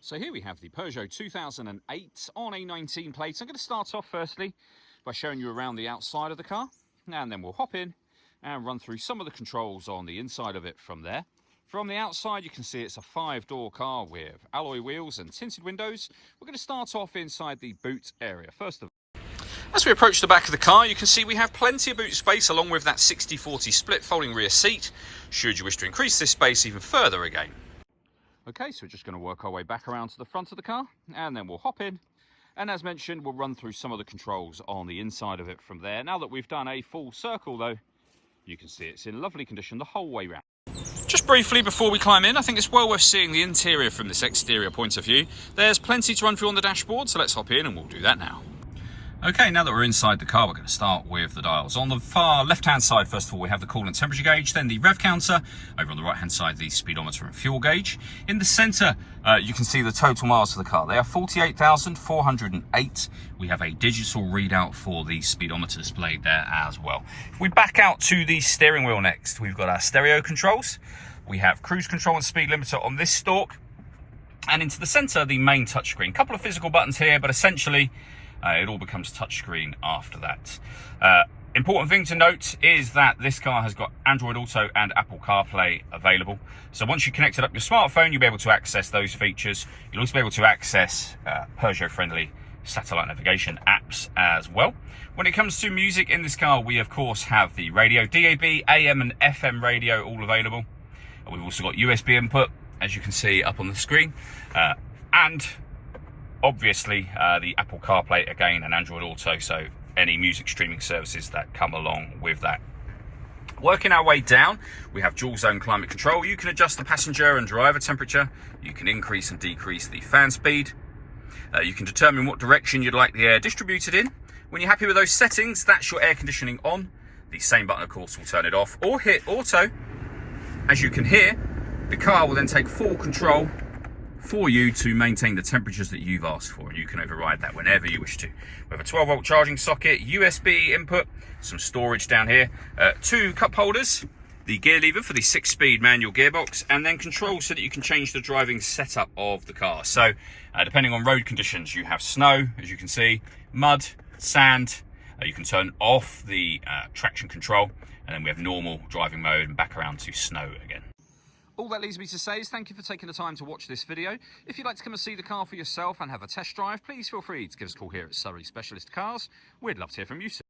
So here we have the Peugeot 2008 on a 19 plate. I'm going to start off firstly by showing you around the outside of the car, and then we'll hop in and run through some of the controls on the inside of it from there. From the outside, you can see it's a 5-door car with alloy wheels and tinted windows. We're going to start off inside the boot area first of all. As we approach the back of the car, you can see we have plenty of boot space along with that 60-40 split folding rear seat, should you wish to increase this space even further again. Okay, so we're just going to work our way back around to the front of the car, and then we'll hop in. And as mentioned, we'll run through some of the controls on the inside of it from there. Now that we've done a full circle though, you can see it's in lovely condition the whole way round. Just briefly before we climb in, I think it's well worth seeing the interior from this exterior point of view. There's plenty to run through on the dashboard, so let's hop in and we'll do that now. Okay, now that we're inside the car, we're going to start with the dials. On the far left-hand side, first of all, we have the coolant temperature gauge, then the rev counter. Over on the right-hand side, the speedometer and fuel gauge. In the centre, you can see the total miles of the car. They are 48,408. We have a digital readout for the speedometer displayed there as well. If we back out to the steering wheel next, we've got our stereo controls. We have cruise control and speed limiter on this stalk. And into the centre, the main touchscreen. Couple of physical buttons here, but essentially, it all becomes touchscreen after that. Important thing to note is that this car has got Android Auto and Apple CarPlay available. So once you connect it up your smartphone, you'll be able to access those features. You'll also be able to access Peugeot-friendly satellite navigation apps as well. When it comes to music in this car, we of course have the radio, DAB, AM and FM radio all available. We've also got USB input, as you can see up on the screen. And obviously, the Apple CarPlay again and Android Auto, so any music streaming services that come along with that. Working our way down, we have dual zone climate control. You can adjust the passenger and driver temperature. You can increase and decrease the fan speed. You can determine what direction you'd like the air distributed in. When you're happy with those settings, that's your air conditioning on. The same button, of course, will turn it off or hit auto. As you can hear, the car will then take full control for you to maintain the temperatures that you've asked for, and you can override that whenever you wish to. We have a 12-volt charging socket, USB input, some storage down here, 2 cup holders, the gear lever for the 6-speed manual gearbox, and then controls so that you can change the driving setup of the car. So depending on road conditions, you have snow, as you can see, mud, sand. You can turn off the traction control, and then we have normal driving mode and back around to snow again. All that leaves me to say is thank you for taking the time to watch this video. If you'd like to come and see the car for yourself and have a test drive, please feel free to give us a call here at Surrey Specialist Cars. We'd love to hear from you soon.